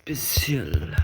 Spécial.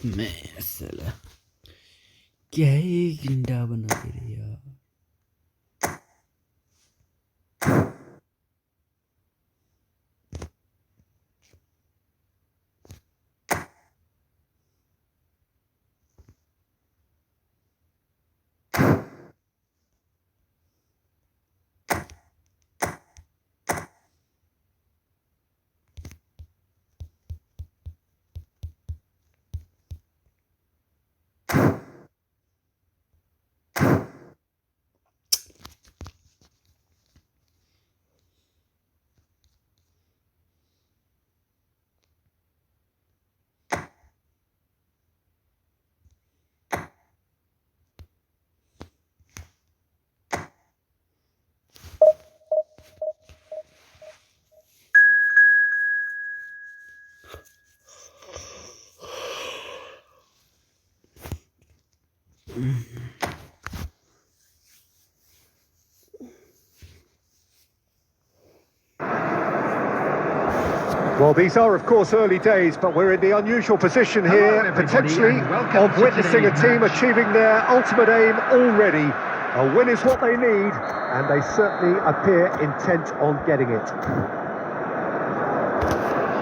مثلا كيف ندابنا كده. Well, these are, of course, early days, but we're in the unusual position here, potentially, of witnessing a team achieving their ultimate aim already. A win is what they need, and they certainly appear intent on getting it.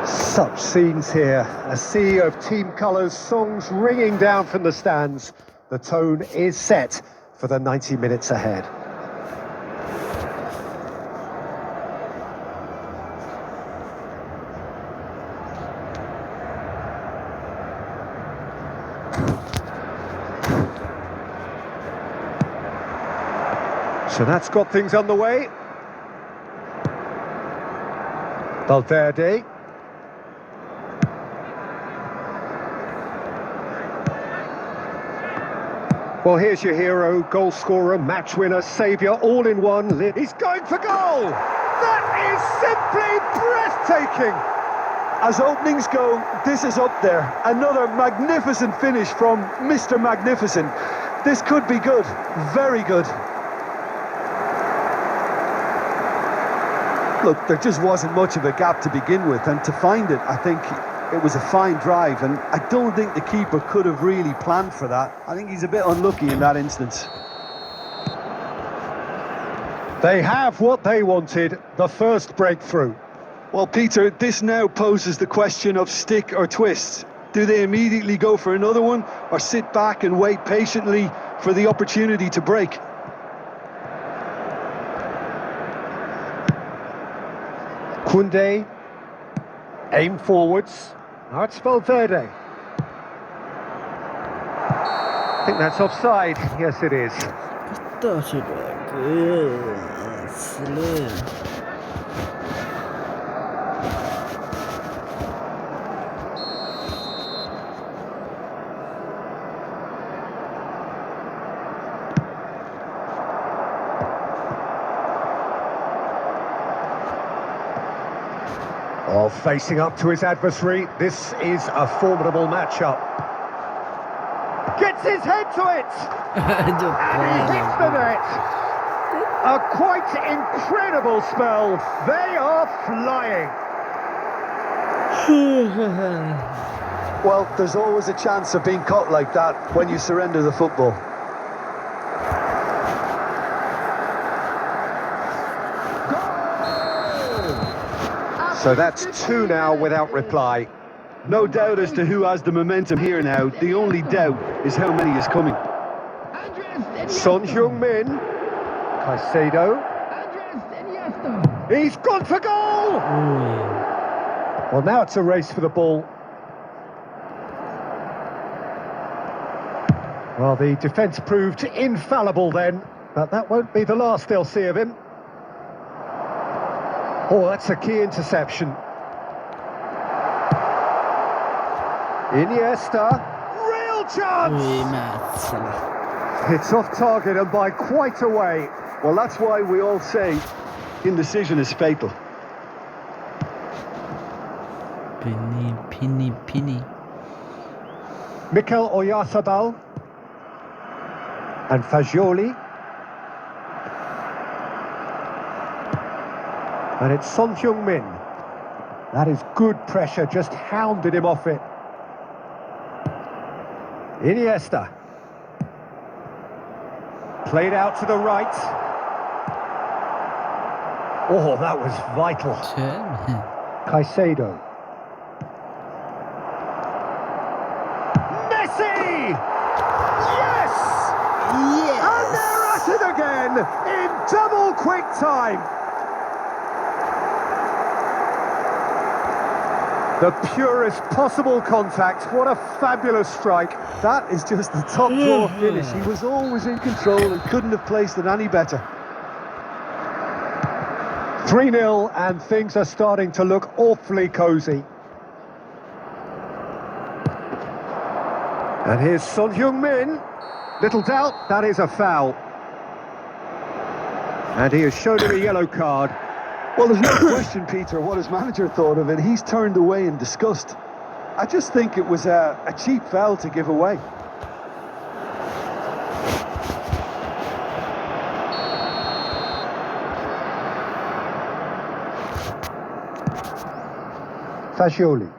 Such scenes here, a sea of team colours, songs ringing down from the stands. The tone is set for the 90 minutes ahead. So that's got things underway. Valverde. Well, here's your hero, goal scorer, match winner, saviour, all in one. He's going for goal! That is simply breathtaking! As openings go, this is up there. Another magnificent finish from Mr. Magnificent. This could be good, very good. Look, there just wasn't much of a gap to begin with, and to find it, I think it was a fine drive, and I don't think the keeper could have really planned for that. I think he's a bit unlucky in that instance. They have what they wanted, the first breakthrough. Well, Peter, this now poses the question of stick or twist. Do they immediately go for another one, or sit back and wait patiently for the opportunity to break? Koundé, aim forwards. Now it's Valverde. I think that's offside. Yes, it is. Oh, facing up to his adversary. This is a formidable matchup. Gets his head to it! And he hits the net! A quite incredible spell. They are flying. Well, there's always a chance of being caught like that when you surrender the football. So that's two now without reply. No doubt as to who has the momentum here now. The only doubt is how many is coming. Son Heung-min. Caicedo. He's gone for goal! Well, now it's a race for the ball. Well, the defence proved infallible then, but that won't be the last they'll see of him. Oh, that's a key interception. Iniesta. Real chance! It's off target and by quite a way. Well, that's why we all say indecision is fatal. Penny. Mikel Oyarzabal. And Fagioli. And it's Son Heung-min. That is good pressure, just hounded him off it. Iniesta. Played out to the right. Oh, that was vital. Caicedo. Messi! Yes! And they're at it again in double quick time. The purest possible contact. What a fabulous strike. That is just the top drawer finish. He was always in control and couldn't have placed it any better. 3-0 and things are starting to look awfully cosy. And here's Son Heung-min. Little doubt, that is a foul. And he has shown him a yellow card. Well, there's no question, Peter, what his manager thought of it. He's turned away in disgust. I just think it was a cheap foul to give away. Fagioli.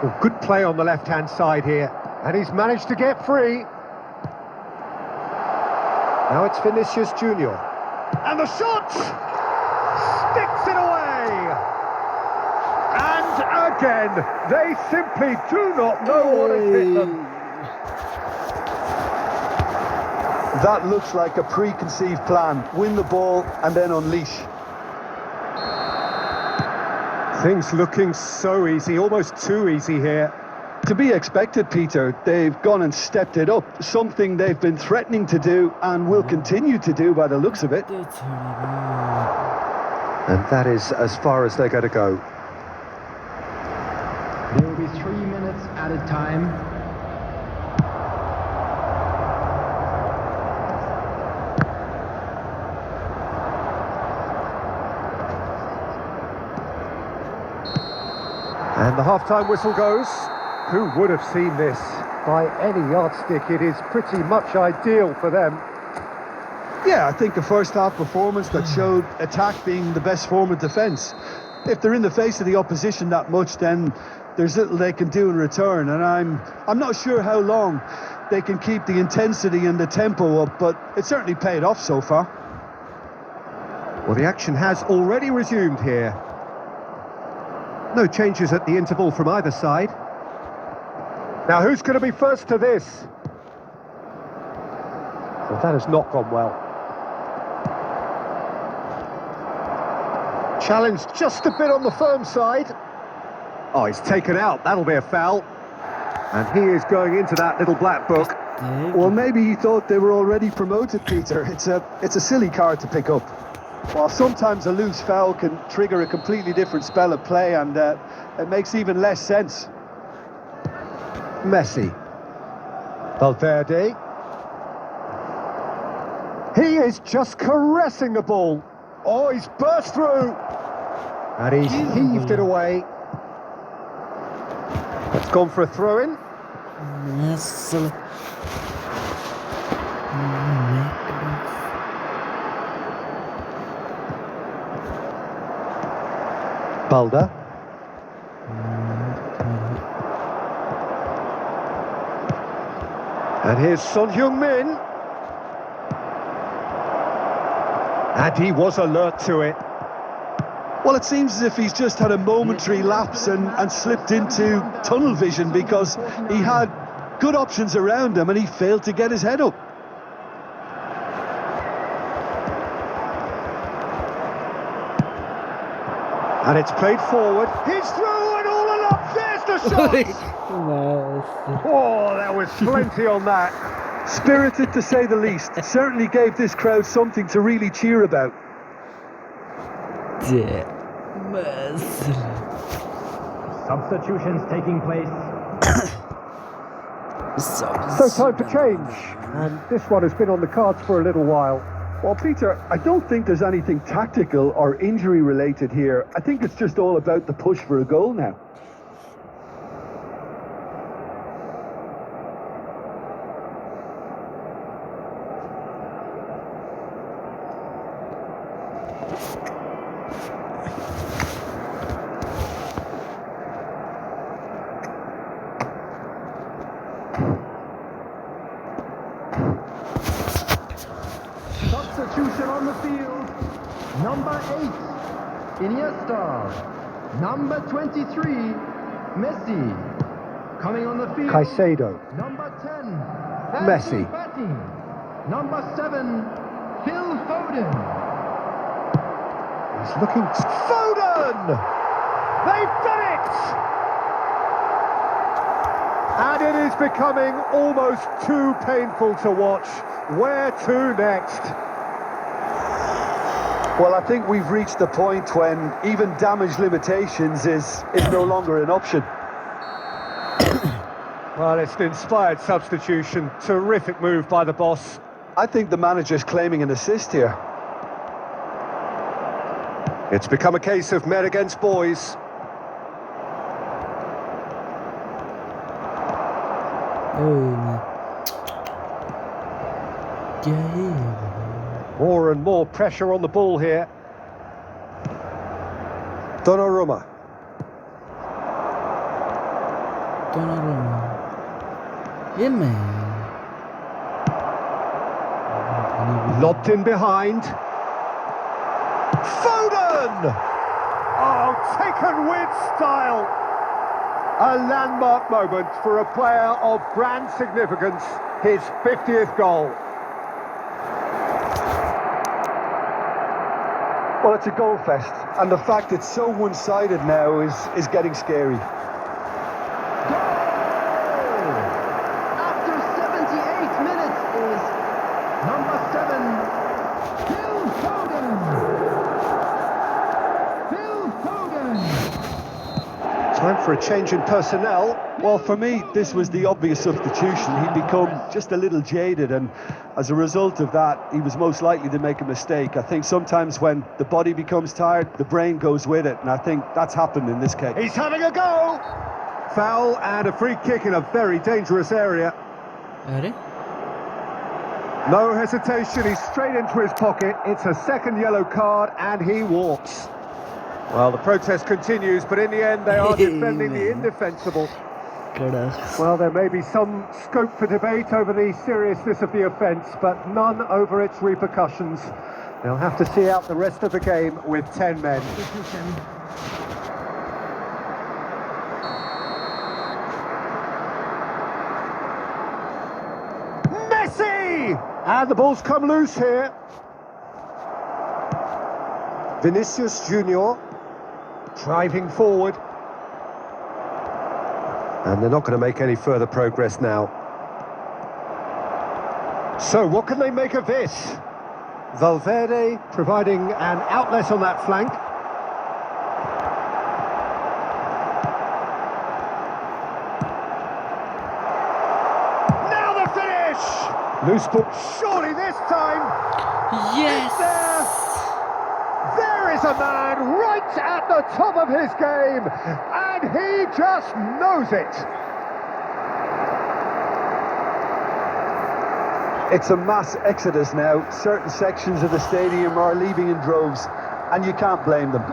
Oh, good play on the left-hand side here. And he's managed to get free. Now it's Vinicius Junior. And the shot! Sticks it away! And again, they simply do not know what has hit them. That looks like a preconceived plan. Win the ball and then unleash. Things looking so easy, almost too easy here. To be expected, Peter. They've gone and stepped it up, something they've been threatening to do and will continue to do by the looks of it. And that is as far as they're going to go. There will be 3 minutes at a time. And the half-time whistle goes. Who would have seen this? By any yardstick, it is pretty much ideal for them. Yeah, I think a first-half performance that showed attack being the best form of defence. If they're in the face of the opposition that much, then there's little they can do in return. And I'm not sure how long they can keep the intensity and the tempo up, but it certainly paid off so far. Well, the action has already resumed here. No changes at the interval from either side. Now, who's going to be first to this? Well, that has not gone well. Challenge just a bit on the firm side. Oh, he's taken out. That'll be a foul. And he is going into that little black book. Well, maybe he thought they were already promoted, Peter. It's a silly card to pick up. While sometimes a loose foul can trigger a completely different spell of play, and it makes even less sense. Messi. Valverde. He is just caressing the ball. Oh, he's burst through. And he's heaved it away. It's gone for a throw-in. Yes. Balda. And here's Son Heung-min. And he was alert to it. Well, it seems as if he's just had a momentary lapse and slipped into tunnel vision, because he had good options around him and he failed to get his head up. And it's played forward. He's through and all along. There's the shot. Oh, there was plenty on that. Spirited, to say the least. Certainly gave this crowd something to really cheer about. Substitutions taking place. So time to change. And this one has been on the cards for a little while. Well, Peter, I don't think there's anything tactical or injury related here. I think it's just all about the push for a goal now. Substitution on the field. Number 8, Iniesta. Number 23, Messi. Coming on the field. Caicedo. Number 10, Messi. Fati. Number 7, Phil Foden. He's looking... Foden! They've done it! And it is becoming almost too painful to watch. Where to next? Well, I think we've reached the point when even damage limitations is no longer an option. Well, it's an inspired substitution. Terrific move by the boss. I think the manager's claiming an assist here. It's become a case of men against boys. More and more pressure on the ball here. Donnarumma. Yeah, man. Lobbed in behind. Foden! Oh, taken with style. A landmark moment for a player of grand significance. His 50th goal. Well, it's a goal fest, and the fact it's so one-sided now is getting scary. After 78 minutes is number 7, Phil Foden. Phil Foden. Time for a change in personnel. Well, for me, this was the obvious substitution. He'd become just a little jaded, and as a result of that, he was most likely to make a mistake. I think sometimes when the body becomes tired, the brain goes with it, and I think that's happened in this case. He's having a go! Foul and a free kick in a very dangerous area. No hesitation, he's straight into his pocket. It's a second yellow card and he walks. Well, the protest continues, but in the end they are defending the indefensible. Well, there may be some scope for debate over the seriousness of the offence, but none over its repercussions. They'll have to see out the rest of the game with 10 men. Messi! And the ball's come loose here. Vinicius Junior driving forward. And they're not going to make any further progress now. So what can they make of this? Valverde providing an outlet on that flank. Now the finish! Loose ball, surely this time. Yes! There is a man right at the top of his game, and he just knows it. It's a mass exodus now. Certain sections of the stadium are leaving in droves, and you can't blame them.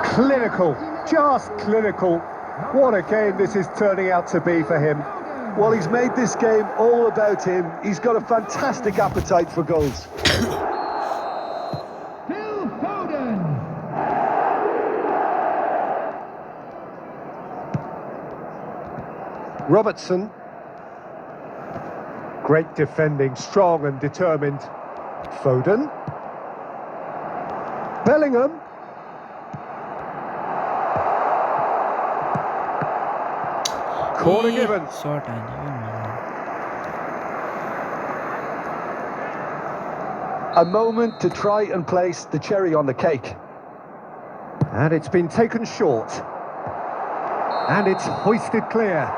Clinical, just clinical. What a game this is turning out to be for him. Well, he's made this game all about him. He's got a fantastic appetite for goals. Robertson. Great defending, strong and determined. Foden. Bellingham. Corner given. Short and A moment to try and place the cherry on the cake. And it's been taken short. And it's hoisted clear.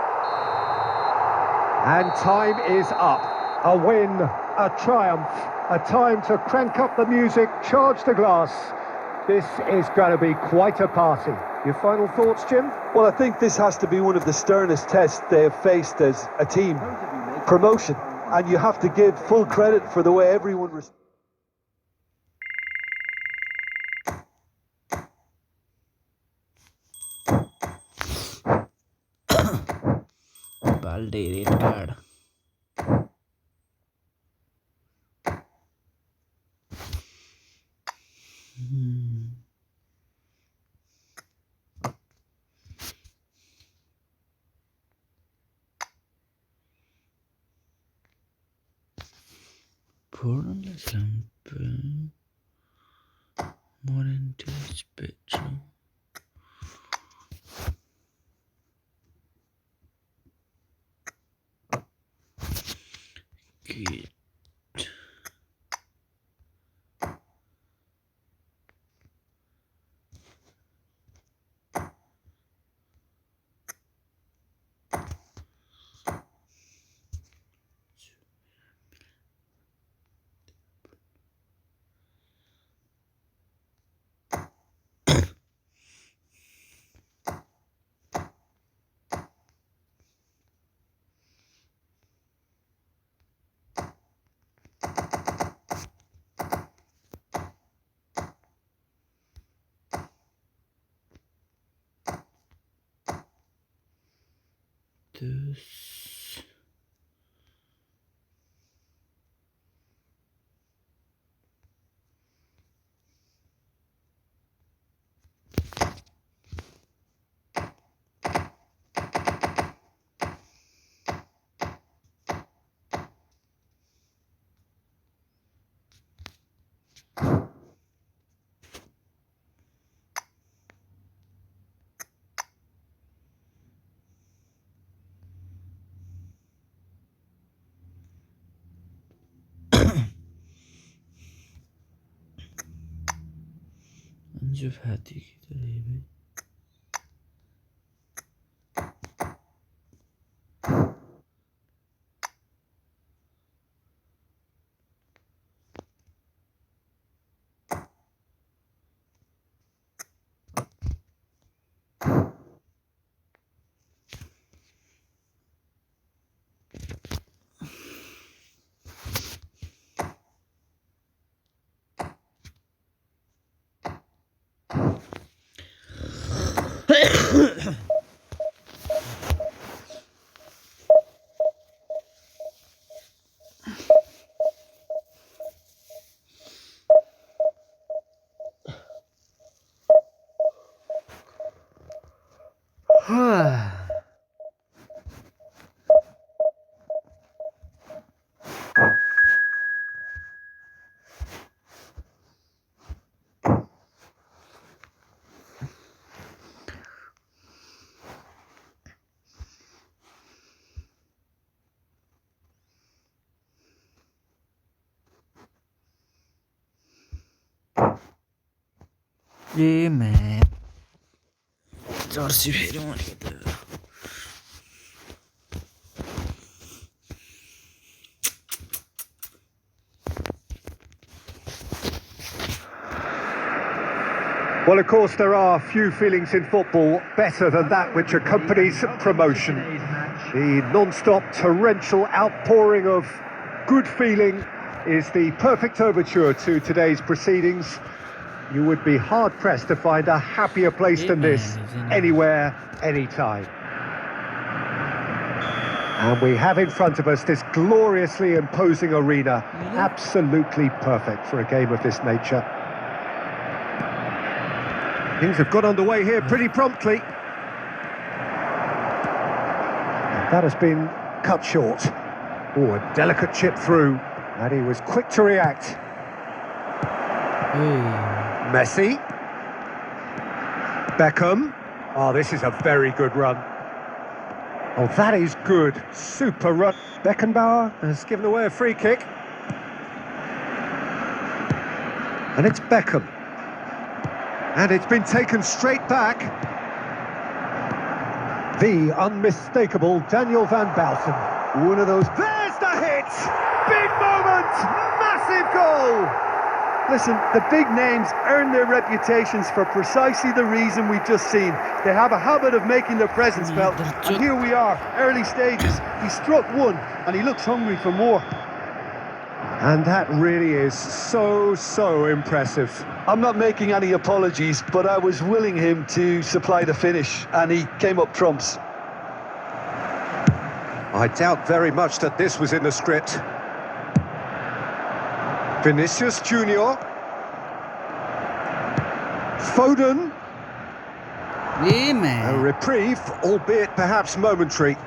And time is up. A win, a triumph, a time to crank up the music, charge the glass. This is going to be quite a party. Your final thoughts, Jim? Well, I think this has to be one of the sternest tests they have faced as a team. Promotion. And you have to give full credit for the way everyone responds. Balde red card. Foran lampe. Morentis Petro. Good. Dus نشوف هاتي تقريبا ये मैं 400 फेरि मारेको त Well, of course, there are few feelings in football better than that which accompanies promotion. The non-stop torrential outpouring of good feeling is the perfect overture to today's proceedings. You would be hard-pressed to find a happier place than this, anywhere, anytime. And we have in front of us this gloriously imposing arena, absolutely perfect for a game of this nature. Things have got underway here pretty promptly. That has been cut short. Oh, a delicate chip through, and he was quick to react. Messi. Beckham. Oh, this is a very good run. Oh, that is good. Super run. Beckenbauer has given away a free kick. And it's Beckham. And it's been taken straight back. The unmistakable Daniel van Bouten. One of those. There's the hit! Big moment! Massive goal! Listen, the big names earn their reputations for precisely the reason we've just seen. They have a habit of making their presence felt. And here we are, early stages. He struck one, and he looks hungry for more. And that really is so impressive. I'm not making any apologies, but I was willing him to supply the finish, and he came up trumps. I doubt very much that this was in the script. Vinicius Junior. Foden. A reprieve, albeit perhaps momentary.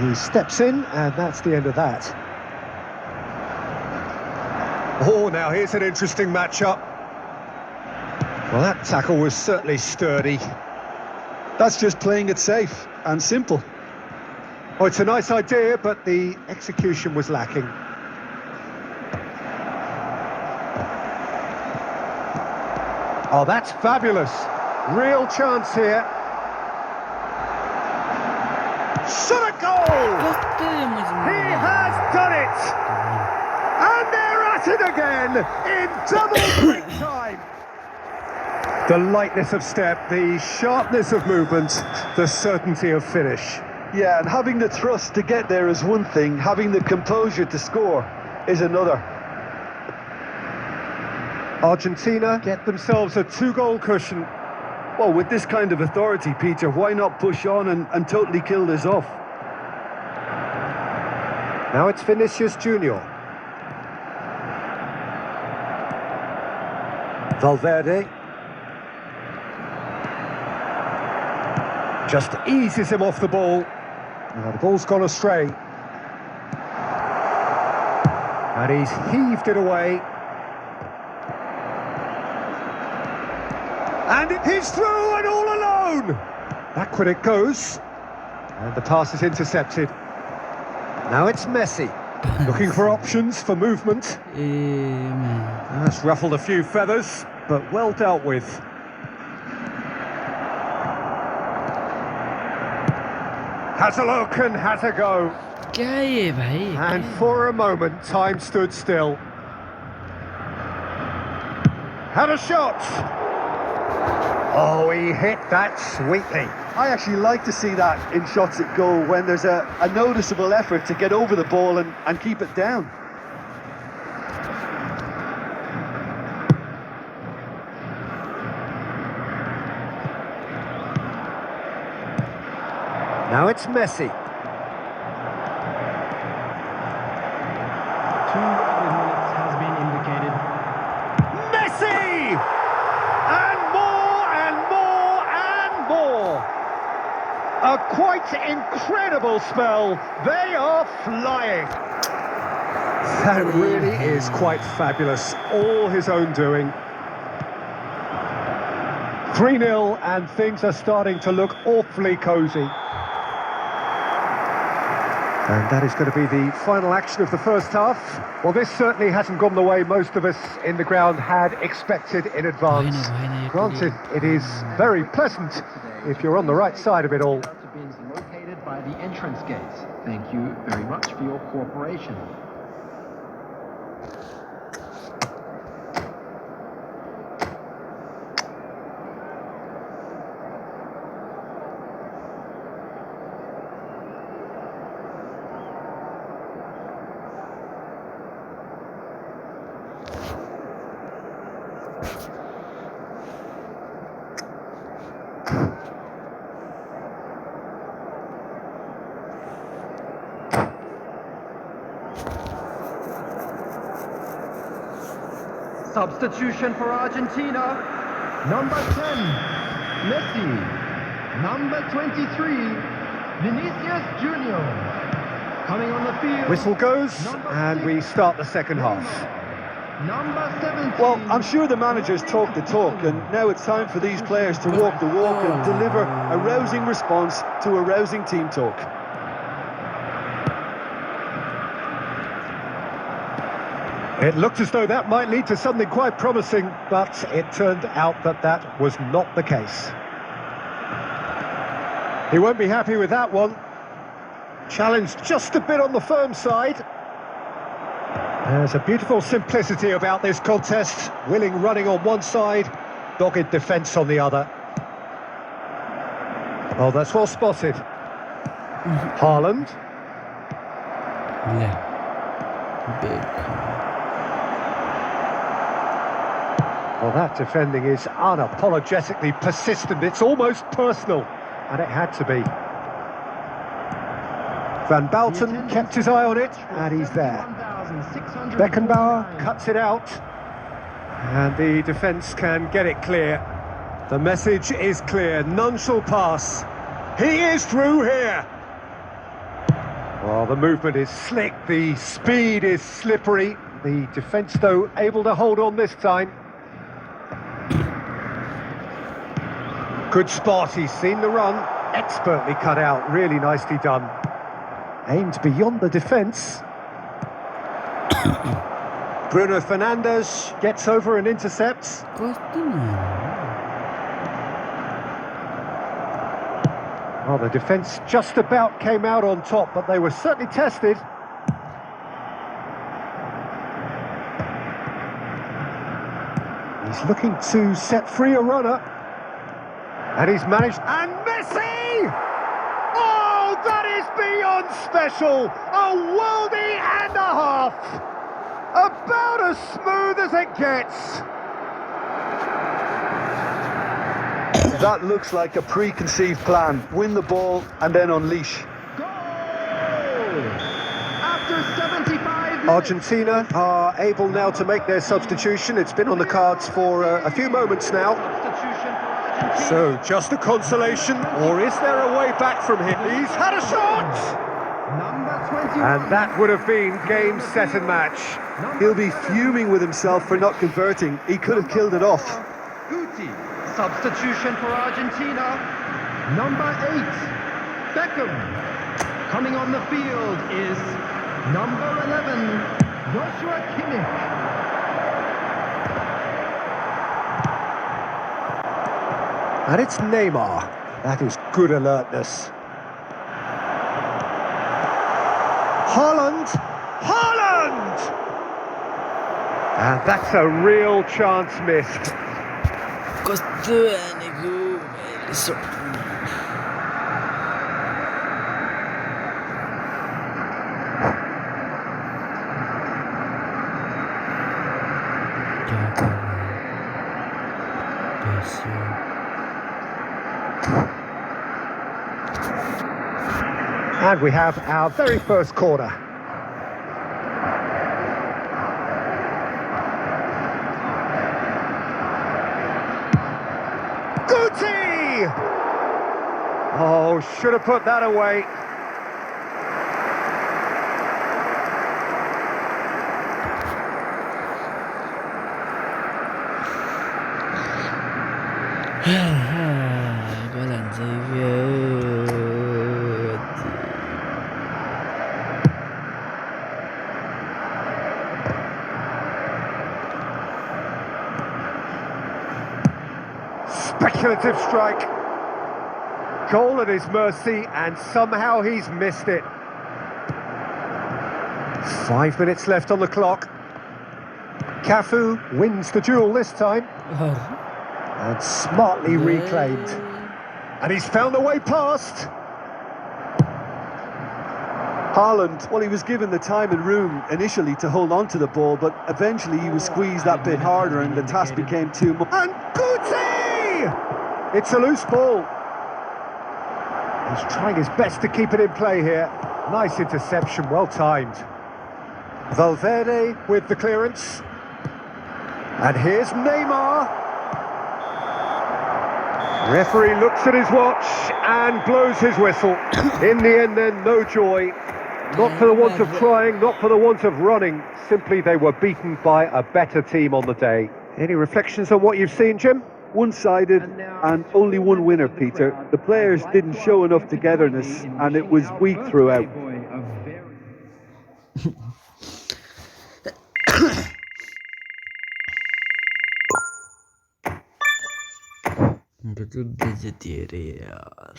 He steps in, and that's the end of that. Oh, now here's an interesting matchup. Well, that tackle was certainly sturdy. That's just playing it safe and simple. Oh, it's a nice idea, but the execution was lacking. Oh, that's fabulous. Real chance here. Shot a goal! He has done it! And they're at it again in double quick time. The lightness of step, the sharpness of movement, the certainty of finish. Yeah, and having the thrust to get there is one thing, having the composure to score is another. Argentina get themselves a 2-goal cushion. Well, with this kind of authority, Peter, why not push on and totally kill this off? Now it's Vinicius Junior. Valverde. Just eases him off the ball. Now the ball's gone astray. And he's heaved it away. And he's through and all alone! Backward it goes. And the pass is intercepted. Now it's Messi. Looking for options for movement. That's ruffled a few feathers, but well dealt with. Has a look and has a go. And for a moment, time stood still. Had a shot. Oh, he hit that sweetly. I actually like to see that in shots at goal when there's a noticeable effort to get over the ball and keep it down. Now it's Messi. 2 added minutes has been indicated. Messi! And more and more and more. quite incredible spell. They are flying. That really is quite fabulous. All his own doing. 3-0 and things are starting to look awfully cosy. And that is going to be the final action of the first half. Well, this certainly hasn't gone the way most of us in the ground had expected in advance. Granted, it is very pleasant if you're on the right side of it all. Being located by the entrance gates. Thank you very much for your cooperation. Substitution for Argentina. Number 10, Messi. Number 23, Vinicius Junior. Coming on the field. Whistle goes, and we start the second half. Number 17. Well, I'm sure the managers talk the talk, and now it's time for these players to walk the walk and deliver a rousing response to a rousing team talk. It looked as though that might lead to something quite promising, but it turned out that that was not the case. He won't be happy with that one. Challenged just a bit on the firm side. There's a beautiful simplicity about this contest. Willing running on one side, dogged defence on the other. Oh, that's well spotted. Haaland. Yeah. Big. Well, that defending is unapologetically persistent. It's almost personal, and it had to be. Van Balten kept his eye on it, and he's there. Beckenbauer cuts it out, and the defence can get it clear. The message is clear, none shall pass. He is through here. Well, the movement is slick, the speed is slippery. The defence, though, able to hold on this time. Good spot, he's seen the run, expertly cut out, really nicely done. Aimed beyond the defence. Bruno Fernandes gets over and intercepts. Well, the defence just about came out on top, but they were certainly tested. He's looking to set free a runner. And he's managed, and Messi! Oh, that is beyond special! A worldie and a half! About as smooth as it gets! That looks like a preconceived plan. Win the ball and then unleash. Goal! After 75 minutes. Argentina are able now to make their substitution. It's been on the cards for a few moments now. So, just a consolation, or is there a way back from him? He's had a shot! And that would have been game, set and match. He'll be fuming with himself for not converting. He could have killed it off. Guti, substitution for Argentina. Number 8, Beckham. Coming on the field is number 11, Joshua Kimmich. And it's Neymar. That is good alertness. Haaland! Haaland! And that's a real chance missed. And we have our very first corner. Guti! Oh, should have put that away. Gol anzeiget. Speculative strike. Goal at his mercy, and somehow he's missed it. 5 minutes left on the clock. Cafu wins the duel this time, and smartly reclaimed. And he's found the way past. Haaland, well, he was given the time and room initially to hold on to the ball, but eventually he was squeezed that bit harder and the task became too much. And Guti! It's a loose ball. He's trying his best to keep it in play here. Nice interception, well timed. Valverde with the clearance. And here's Neymar. Referee looks at his watch and blows his whistle. In the end then, no joy. Not for the want of trying, not for the want of running. Simply they were beaten by a better team on the day. Any reflections on what you've seen, Jim? One-sided and only one winner, Peter. The players didn't show enough togetherness and it was weak throughout. Betul vegetarian.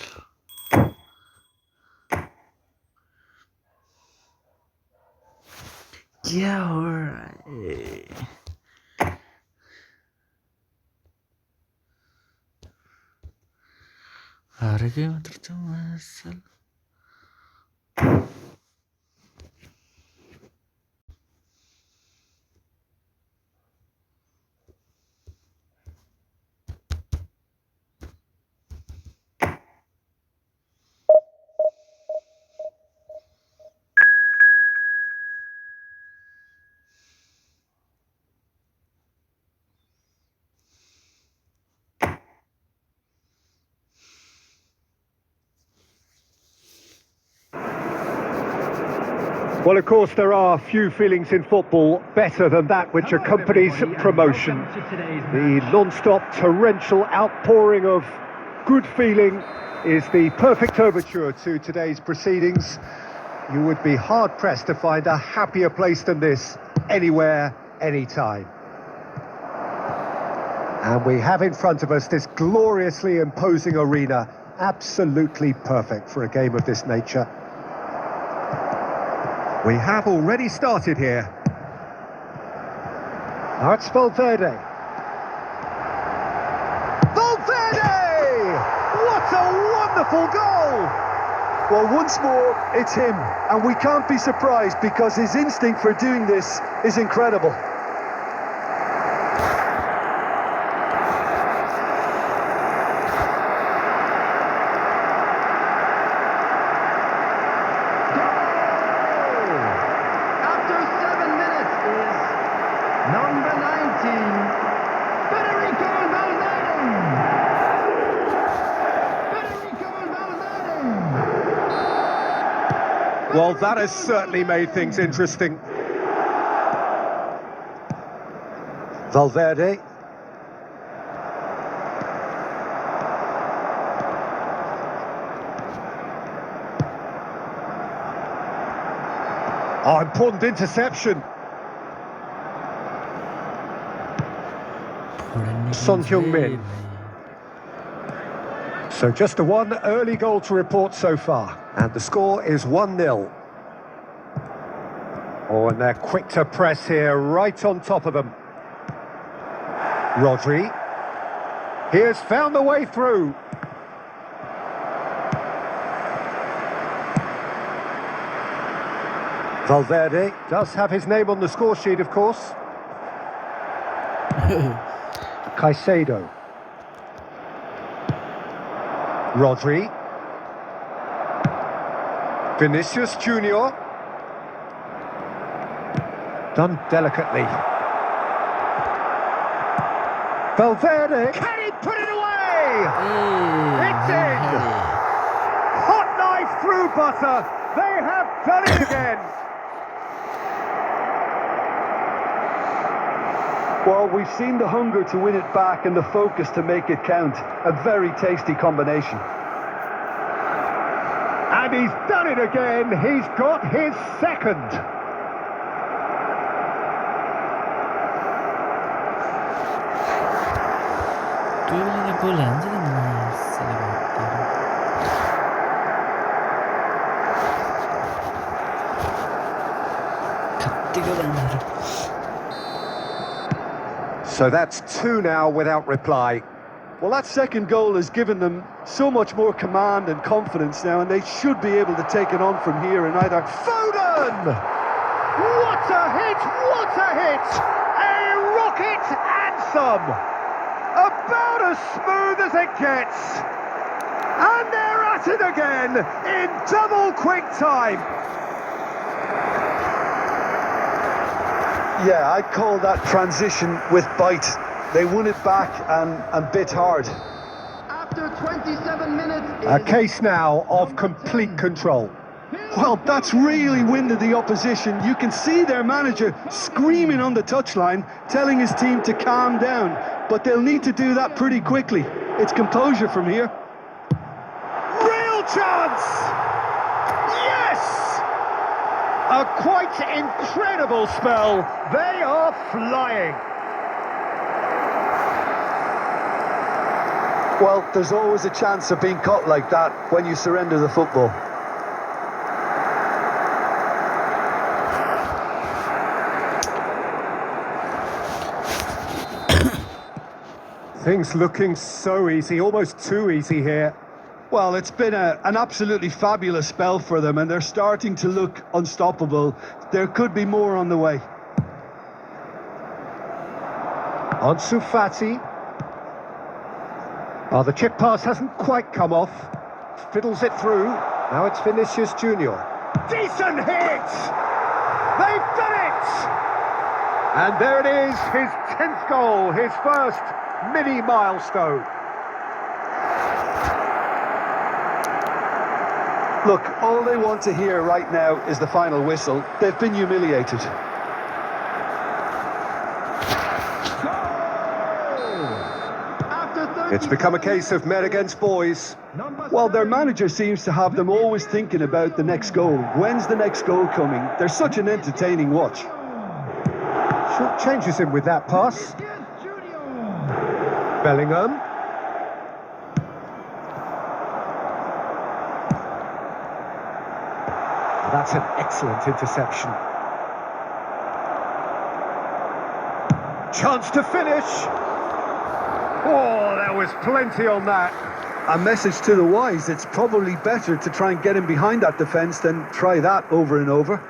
क्या हो रहा है? Harga yang tercuma asal. Well, of course, there are few feelings in football better than that which accompanies promotion. The non-stop torrential outpouring of good feeling is the perfect overture to today's proceedings. You would be hard-pressed to find a happier place than this, anywhere, anytime. And we have in front of us this gloriously imposing arena, absolutely perfect for a game of this nature. We have already started here. Now it's Valverde. Valverde! What a wonderful goal! Well, once more, it's him. And we can't be surprised because his instinct for doing this is incredible. Number 19, Federico Valverde! Well, that has certainly made things interesting. Valverde. Oh, important interception. Son Heung-min. So just a one early goal to report so far, and the score is 1-0. Oh, and they're quick to press here, right on top of them. Rodri. He has found the way through. Valverde does have his name on the score sheet, of course. Caicedo. Rodri. Vinicius Junior. Done delicately. Valverde. Can he put it away? It's in. through butter. They have done it again. Well, we've seen the hunger to win it back and the focus to make it count. A very tasty combination. And he's done it again. He's got his second. Due volante che non se le battere. Cattivo danaro. So that's two now without reply. Well, that second goal has given them so much more command and confidence now, and they should be able to take it on from here and either... Foden! What a hit! What a hit! A rocket and some! About as smooth as it gets! And they're at it again in double quick time! Yeah, I'd call that transition with bite. They won it back and bit hard. After 27 minutes... A case now of complete control. Well, that's really winded the opposition. You can see their manager screaming on the touchline, telling his team to calm down. But they'll need to do that pretty quickly. It's composure from here. Real chance! Yes! A quite incredible spell. They are flying. Well, there's always a chance of being caught like that when you surrender the football. Things looking so easy, almost too easy here. Well, it's been an absolutely fabulous spell for them, and they're starting to look unstoppable. There could be more on the way. Ansu Fati. Oh, the chip pass hasn't quite come off. Fiddles it through. Now it's Vinicius Junior. Decent hit! They've done it! And there it is, his 10th goal, his first mini milestone. Look, all they want to hear right now is the final whistle. They've been humiliated. It's become a case of men against boys. Well, their manager seems to have them always thinking about the next goal. When's the next goal coming? They're such an entertaining watch. Short changes him with that pass. Bellingham. That's an excellent interception. Chance to finish. Oh, there was plenty on that. A message to the wise, it's probably better to try and get him behind that defence than try that over and over.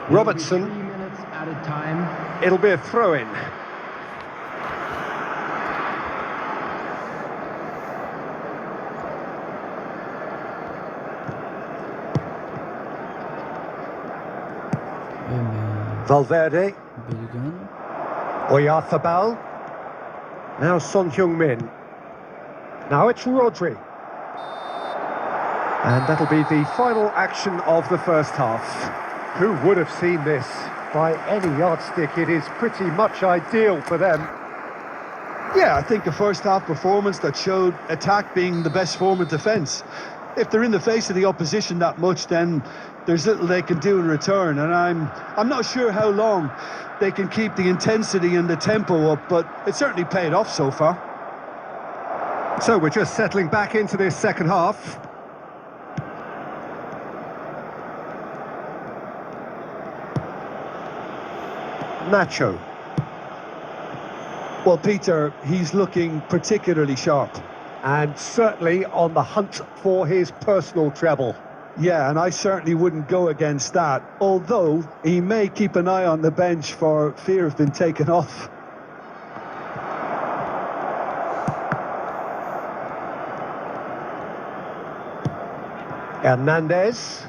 Robertson. 3 minutes at a time. It'll be a throw-in. Valverde. Bellingham. Oyarzabal. Now Son Heung-min. Now it's Rodri. And that'll be the final action of the first half. Who would have seen this? By any yardstick, it is pretty much ideal for them. Yeah, I think a first half performance that showed attack being the best form of defence. If they're in the face of the opposition that much, then there's little they can do in return, and I'm not sure how long they can keep the intensity and the tempo up, but it certainly paid off so far. So we're just settling back into this second half. Nacho. Well, Peter, he's looking particularly sharp. And certainly on the hunt for his personal treble. Yeah, and I certainly wouldn't go against that, although he may keep an eye on the bench for fear of being taken off. Hernandez.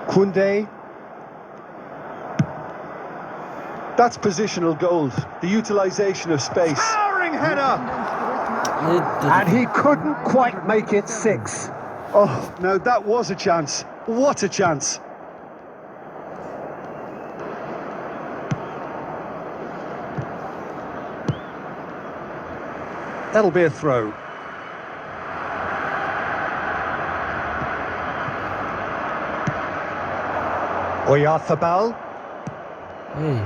Koundé. That's positional gold. The utilisation of space. Towering header! And he couldn't quite make it 6. Oh, no, that was a chance. What a chance. That'll be a throw. Oyarzabal. Hey.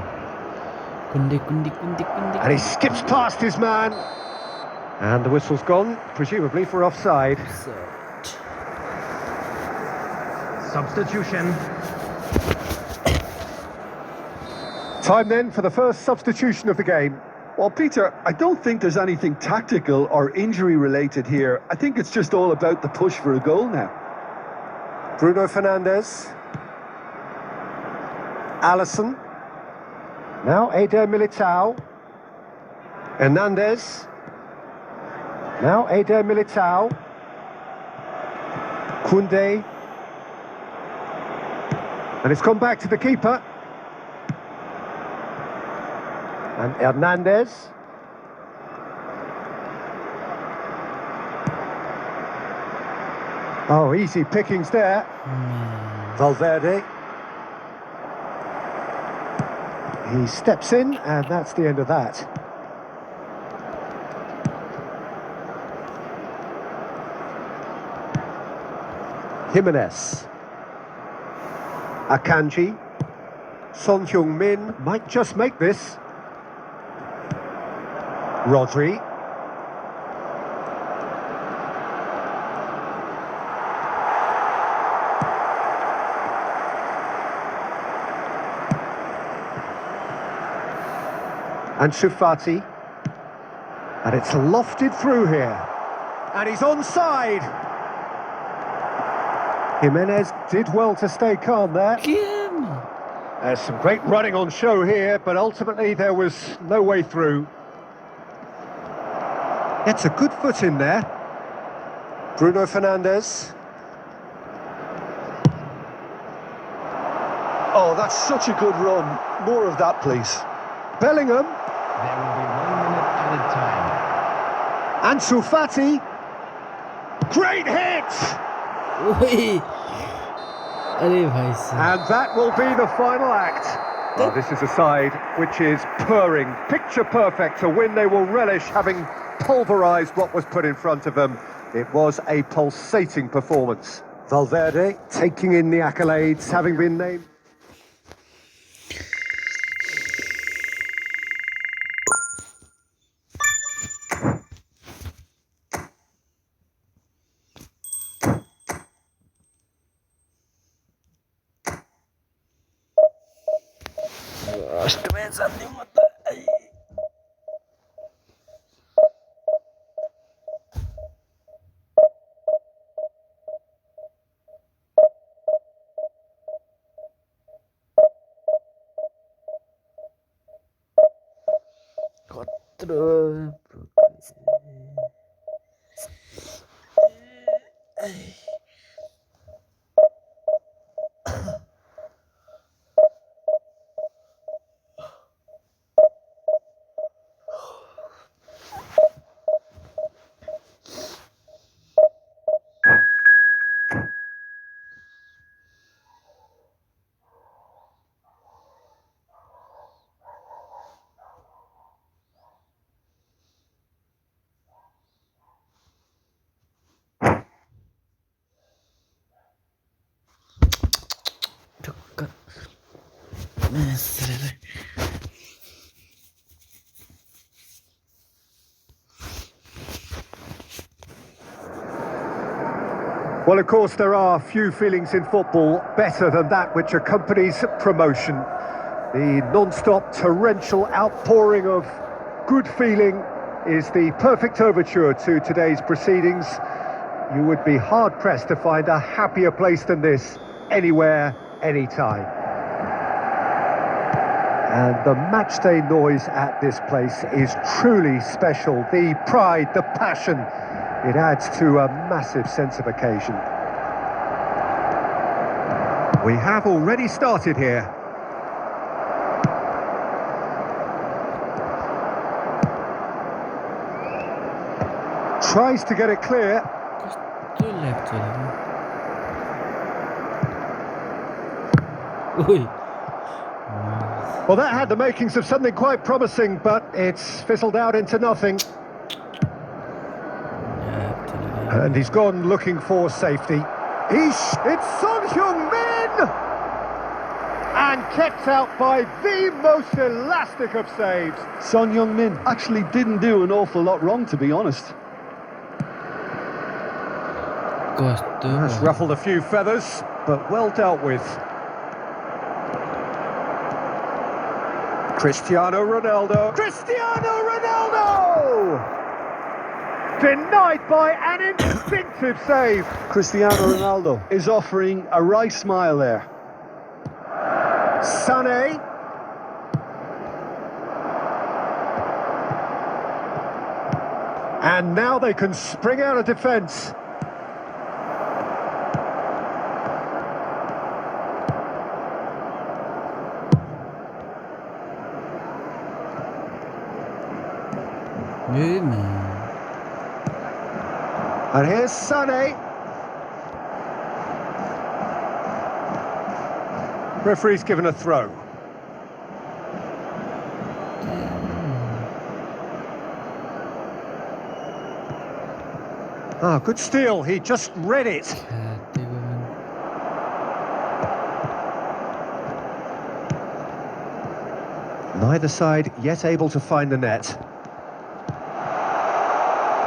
Kundi. And he skips past his man. And the whistle's gone, presumably for offside. Substitution. Time then for the first substitution of the game. Well, Peter, I don't think there's anything tactical or injury related here. I think it's just all about the push for a goal now. Bruno Fernandes. Alisson. Now Eder Militao. Hernandez. Now Eder Militao. Koundé. And it's come back to the keeper. And Hernandez. Oh, easy pickings there. Valverde. He steps in, and that's the end of that. Jimenez. Akanji. Son Heung-min might just make this. Rodri. And Fati. And it's lofted through here. And he's onside. Jimenez did well to stay calm there. There's some great running on show here, but ultimately there was no way through. Gets a good foot in there. Bruno Fernandes. Oh, that's such a good run. More of that, please. Bellingham. There will be 1 minute added time. Ansu Fati. Great hit! Oi. अरे भाई साहब. And that will be the final act. Well, this is a side which is purring, picture perfect, a win they will relish, having pulverised what was put in front of them. It was a pulsating performance. Valverde taking in the accolades, having been named. Gosto में something होता है. Quattro. Well, of course, there are few feelings in football better than that which accompanies promotion. The non-stop torrential outpouring of good feeling is the perfect overture to today's proceedings. You would be hard-pressed to find a happier place than this, anywhere, anytime. And the matchday noise at this place is truly special. The pride, the passion, it adds to a massive sense of occasion. We have already started here. Tries to get it clear. Kështu lep çelëm. Ui. Well, that had the makings of something quite promising, but it's fizzled out into nothing. And he's gone looking for safety. It's Son Heung-min! And kept out by the most elastic of saves. Son Heung-min actually didn't do an awful lot wrong, to be honest. That's ruffled a few feathers, but well dealt with. Cristiano Ronaldo. Cristiano Ronaldo! Denied by an instinctive save. Cristiano Ronaldo is offering a right smile there. Sané. And now they can spring out of defence. And here's Sané. Referee's given a throw. Ah, good steal. He just read it. Neither side yet able to find the net.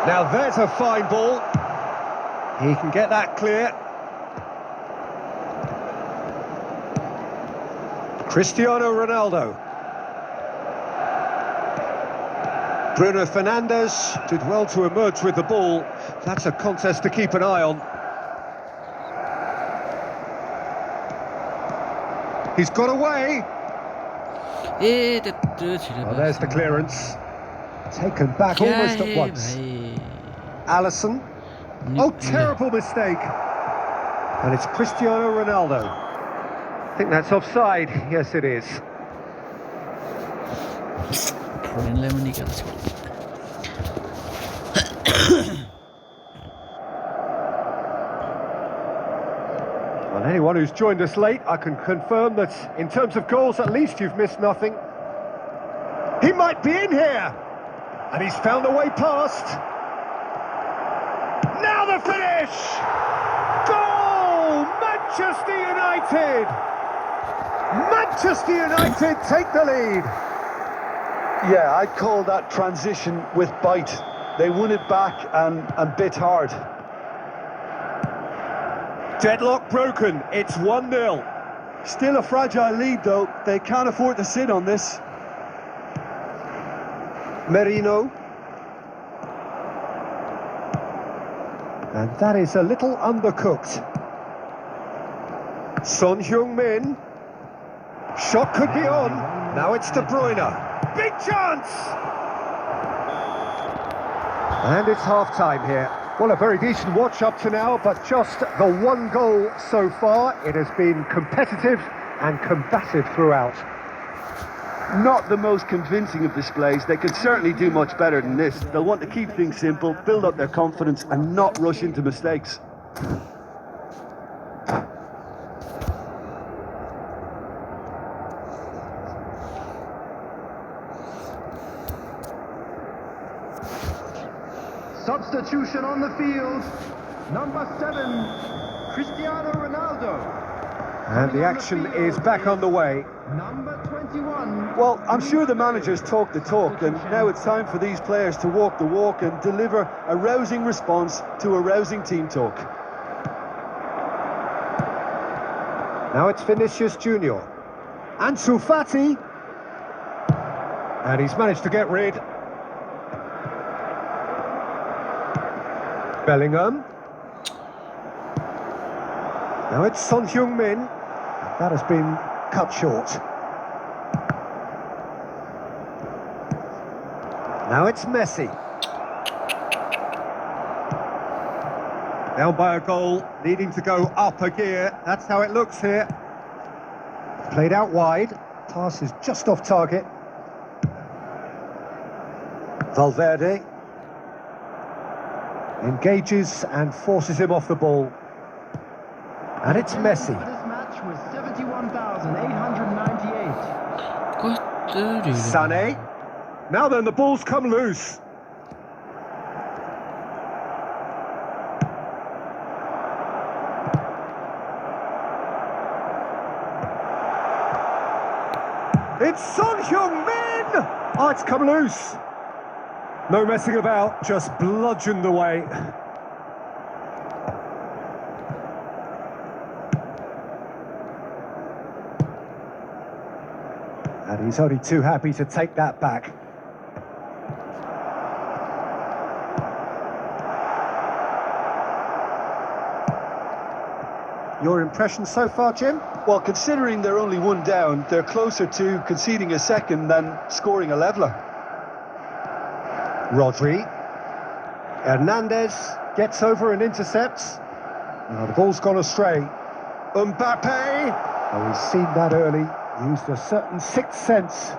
Now there's a fine ball. He can get that clear. Cristiano Ronaldo. Bruno Fernandes did well to emerge with the ball. That's a contest to keep an eye on. He's got away. Oh, there's the clearance. Taken back almost at once. Alisson. Oh, terrible mistake. And it's Cristiano Ronaldo. I think that's offside. Yes, it is. Well, anyone who's joined us late, I can confirm that in terms of goals, at least you've missed nothing. He might be in here. And he's found a way past. Now the finish! Goal! Manchester United! Manchester United take the lead. Yeah, I'd call that transition with bite. They won it back and bit hard. Deadlock broken. It's 1-0. Still a fragile lead, though. They can't afford to sit on this. Merino. And that is a little undercooked. Son Heung-min. Shot could be on. Now it's De Bruyne. Big chance! And it's half-time here. Well, a very decent watch up to now, but just the one goal so far. It has been competitive and combative throughout. Not the most convincing of displays. They could certainly do much better than this. They'll want to keep things simple, build up their confidence and not rush into mistakes. Substitution on the field. Number 7, Cristiano Ronaldo. And the action is back on the way. Number 21. Well, I'm sure the managers talk the talk, and now it's time for these players to walk the walk and deliver a rousing response to a rousing team talk. Now it's Vinicius Junior. Ansu Fati. And he's managed to get rid. Bellingham. Now it's Son Heung-min. That has been cut short. Now it's Messi. Down by a goal, needing to go up a gear. That's how it looks here. Played out wide. Pass is just off target. Valverde engages and forces him off the ball. And it's Messi. This match was 71,898. Sané. Now then, the ball's come loose. It's Son Heung-min! Oh, it's come loose. No messing about, just bludgeoned away. And he's only too happy to take that back. Your impression so far, Jim? Well, considering they're only one down, they're closer to conceding a second than scoring a leveller. Rodri. Hernandez gets over and intercepts. Now the ball's gone astray. Mbappe! Oh, he's seen that early. Used a certain sixth sense.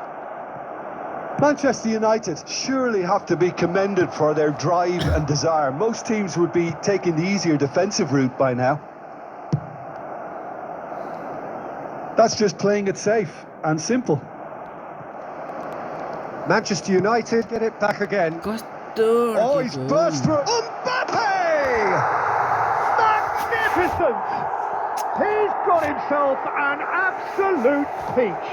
Manchester United surely have to be commended for their drive and desire. Most teams would be taking the easier defensive route by now. That's just playing it safe and simple. Manchester United get it back again. Oh, he's burst through. Mbappe! Magnificent! He's got himself an absolute peach.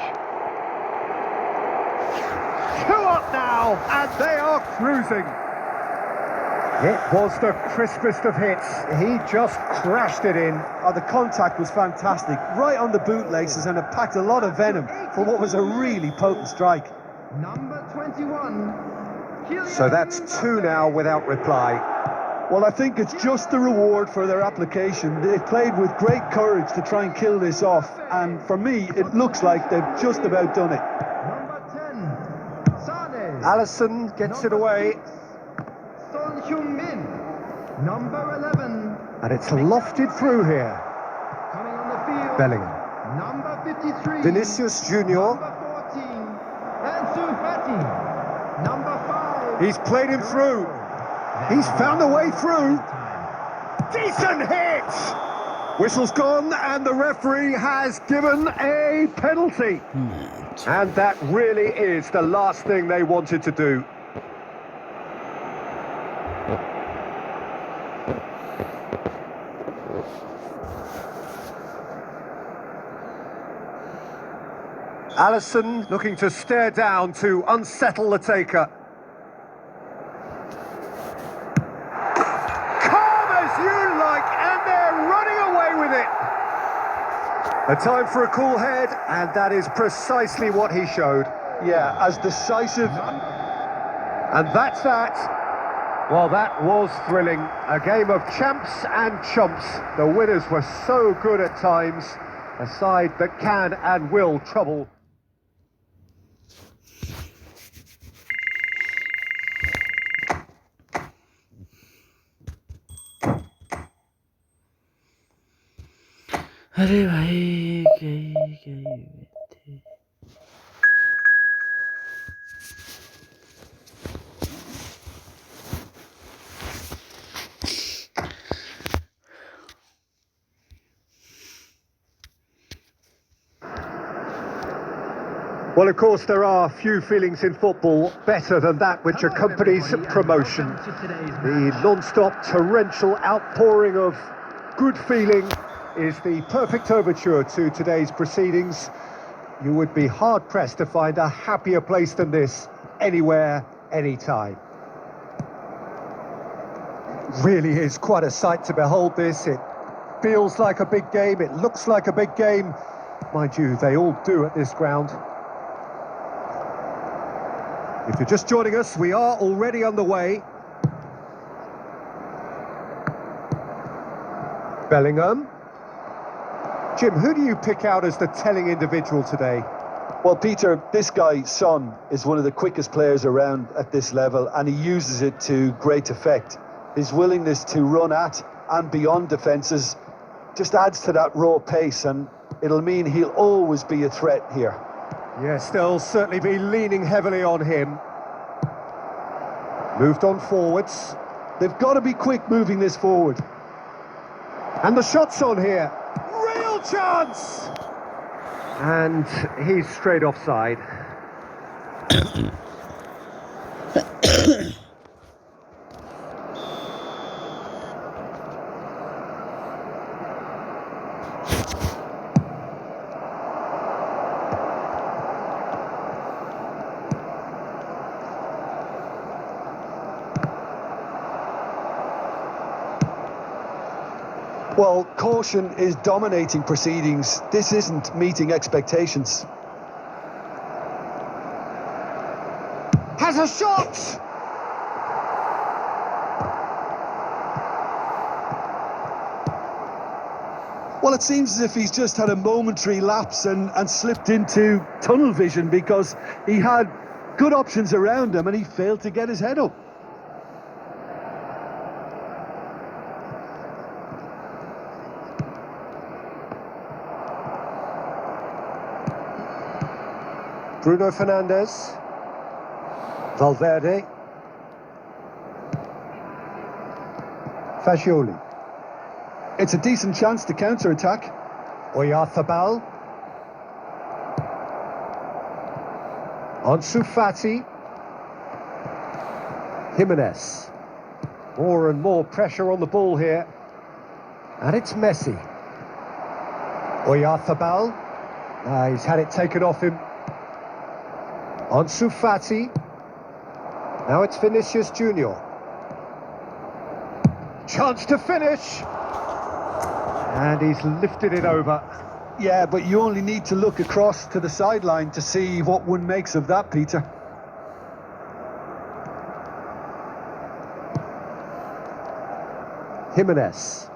2 up now, and they are cruising. It was the crispest of hits. He just crashed it in. Oh, the contact was fantastic. Right on the bootlaces, and it packed a lot of venom for what was a really potent strike. Number 21. So that's 2 now without reply. Well, I think it's just the reward for their application. They played with great courage to try and kill this off, and for me, it looks like they've just about done it. Number 10. Sané. Alisson gets it away. Son Heung-min. Number 11. And it's lofted through here. Coming on the field. Bellingham. Number 53. Vinicius Junior. Number 14. Ansu Fati. Number 5. He's played him through. He's found a way through. Decent hit! Whistle's gone and the referee has given a penalty. And that really is the last thing they wanted to do. Alisson looking to stare down to unsettle the taker. A time for a cool head, and that is precisely what he showed. Yeah, as decisive. And that's that. Well, that was thrilling. A game of champs and chumps. The winners were so good at times. A side that can and will trouble. अरे भाई गई Well, of course, there are few feelings in football better than that which accompanies promotion. The non-stop torrential outpouring of good feeling is the perfect overture to today's proceedings. You would be hard-pressed to find a happier place than this, anywhere, anytime. Really is quite a sight to behold this. It feels like a big game, it looks like a big game. Mind you, they all do at this ground. If you're just joining us, we are already underway. Bellingham. Jim, who do you pick out as the telling individual today? Well, Peter, this guy, Son, is one of the quickest players around at this level, and he uses it to great effect. His willingness to run at and beyond defences just adds to that raw pace, and it'll mean he'll always be a threat here. Yes, they'll certainly be leaning heavily on him. Moved on forwards. They've got to be quick moving this forward. And the shot's on here. Real chance! And he's straight offside. Well, caution is dominating proceedings. This isn't meeting expectations. Has a shot! Well, it seems as if he's just had a momentary lapse and slipped into tunnel vision, because he had good options around him and he failed to get his head up. Bruno Fernandes. Valverde. Fagioli. It's a decent chance to counter-attack. Oyarzabal. Ansu Fati. Jimenez. More and more pressure on the ball here. And it's Messi. Oyarzabal. He's had it taken off him. Ansu Fati. Now it's Vinicius Junior. Chance to finish. And he's lifted it over. Yeah, but you only need to look across to the sideline to see what one makes of that, Peter. Jimenez.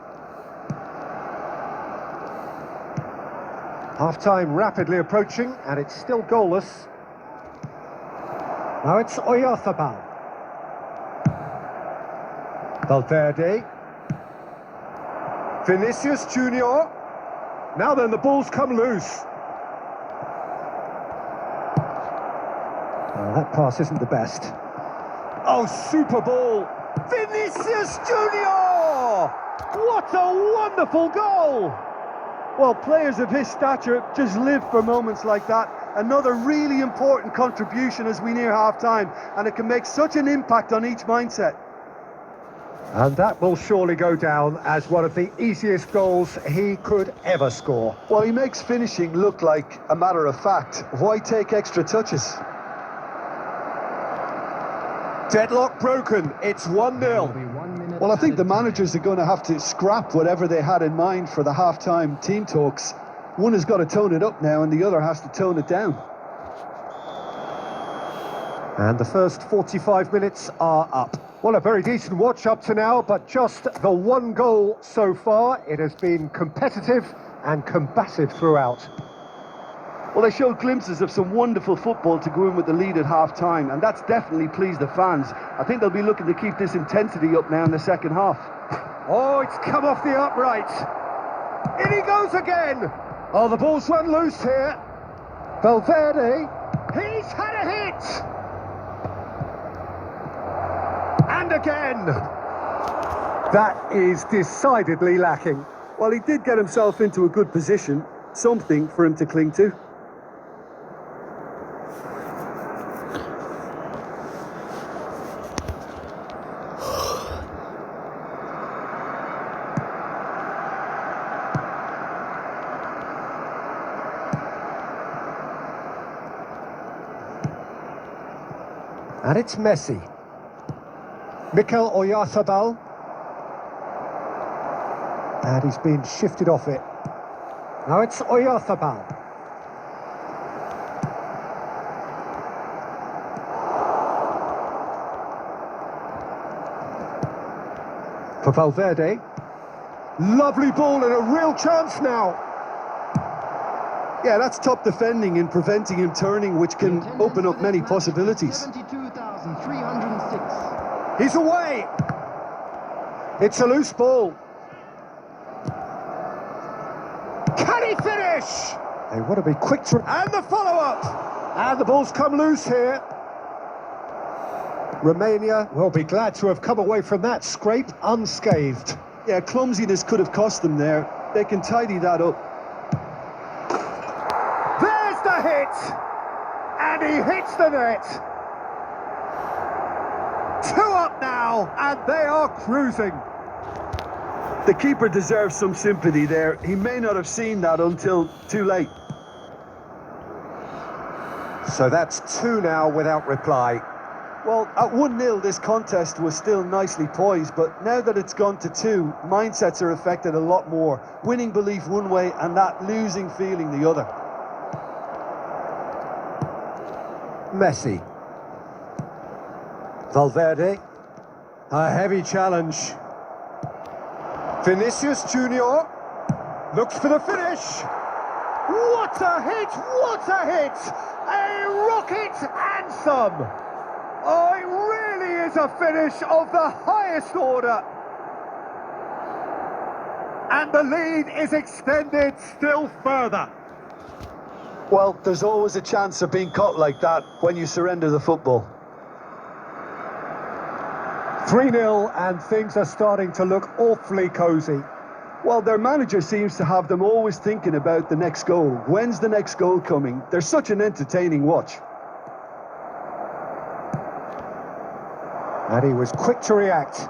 Half-time rapidly approaching, and it's still goalless. Now it's Oyarzabal. Valverde. Vinicius Junior. Now then, the ball's come loose. That pass isn't the best. Oh, super ball. Vinicius Junior! What a wonderful goal! Well, players of his stature just live for moments like that. Another really important contribution as we near half-time, and it can make such an impact on each mindset. And that will surely go down as one of the easiest goals he could ever score. Well, he makes finishing look like a matter of fact. Why take extra touches? Deadlock broken. It's 1-0. Well, I think the managers are going to have to scrap whatever they had in mind for the half-time team talks. One has got to tone it up now and the other has to tone it down. And the first 45 minutes are up. Well, a very decent watch up to now, but just the one goal so far. It has been competitive and combative throughout. Well, they showed glimpses of some wonderful football to go in with the lead at half-time, and that's definitely pleased the fans. I think they'll be looking to keep this intensity up now in the second half. Oh, it's come off the upright. In he goes again. Oh, the ball's run loose here. Valverde. He's had a hit. And again. That is decidedly lacking. Well, he did get himself into a good position, something for him to cling to. And it's Messi. Mikel Oyarzabal. And he's been shifted off it. Now it's Oyarzabal. For Valverde. Lovely ball and a real chance now. Yeah, that's top defending and preventing him turning, which can open up many possibilities. 72,306. He's away. It's a loose ball. Can he finish? They want to be quick to... And the follow-up. And the ball's come loose here. Romania will be glad to have come away from that scrape unscathed. Yeah, clumsiness could have cost them there. They can tidy that up. There's the hit! And he hits the net. 2 up now, and they are cruising. The keeper deserves some sympathy there. He may not have seen that until too late. So that's 2 now without reply. Well, at 1-0, this contest was still nicely poised, but now that it's gone to 2, mindsets are affected a lot more. Winning belief one way and that losing feeling the other. Messi. Valverde. A heavy challenge. Vinicius Junior looks for the finish. What a hit! What a hit! A rocket and some. Oh, it really is a finish of the highest order. And the lead is extended still further. Well, there's always a chance of being caught like that when you surrender the football. 3-0 and things are starting to look awfully cosy. Well, their manager seems to have them always thinking about the next goal. When's the next goal coming? They're such an entertaining watch. And he was quick to react.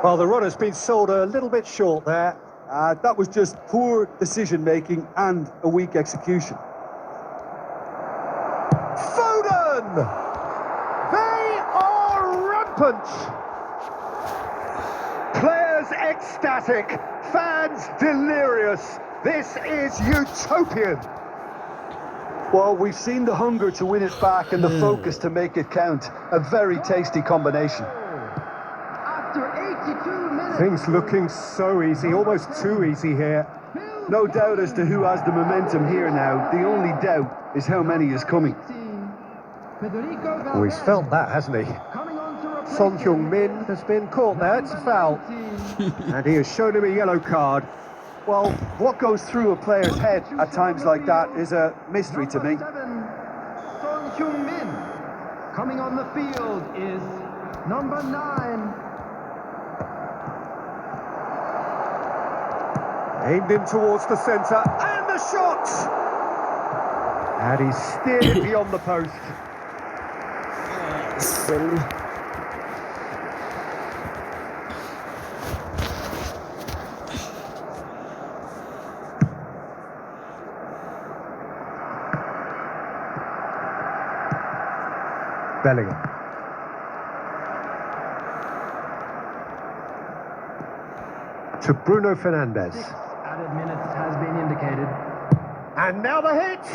Well, the runner's been sold a little bit short there. That was just poor decision-making and a weak execution. Foden! They are rampant! Players ecstatic, fans delirious. This is utopian. Well, we've seen the hunger to win it back and the focus to make it count. A very tasty combination. After 82 minutes. Things looking so easy, almost too easy here. No doubt as to who has the momentum here now. The only doubt is how many is coming. Oh, he's felt that, hasn't he? Son Heung-min has been caught there, it's a foul. And he has shown him a yellow card. Well, what goes through a player's head at times like that is a mystery to me. Son Heung-min. Coming on the field is number 9. Aimed in towards the centre, and the shot! And he steered it beyond the post. Bellingham. To Bruno Fernandes. 6 added minutes has been indicated. And now the hit!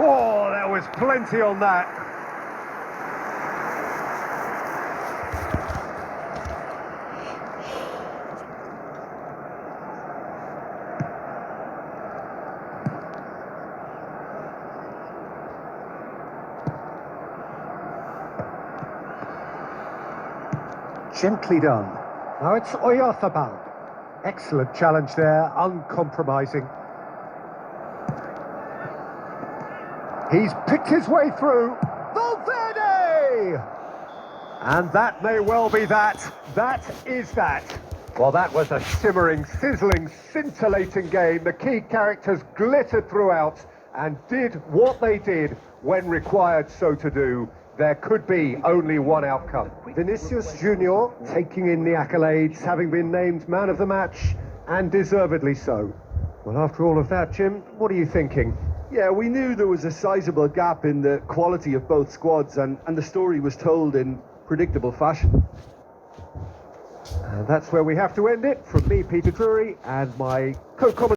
Oh, there was plenty on that. Gently done. Now it's Oyarzabal. Excellent challenge there, uncompromising. He's picked his way through. Valverde! And that may well be that. That is that. Well, that was a shimmering, sizzling, scintillating game. The key characters glittered throughout and did what they did when required so to do. There could be only one outcome. Vinicius Junior taking in the accolades, having been named man of the match, and deservedly so. Well, after all of that, Jim, what are you thinking? Yeah, we knew there was a sizable gap in the quality of both squads, and the story was told in predictable fashion. And that's where we have to end it. From me, Peter Drury, and my co-commentator.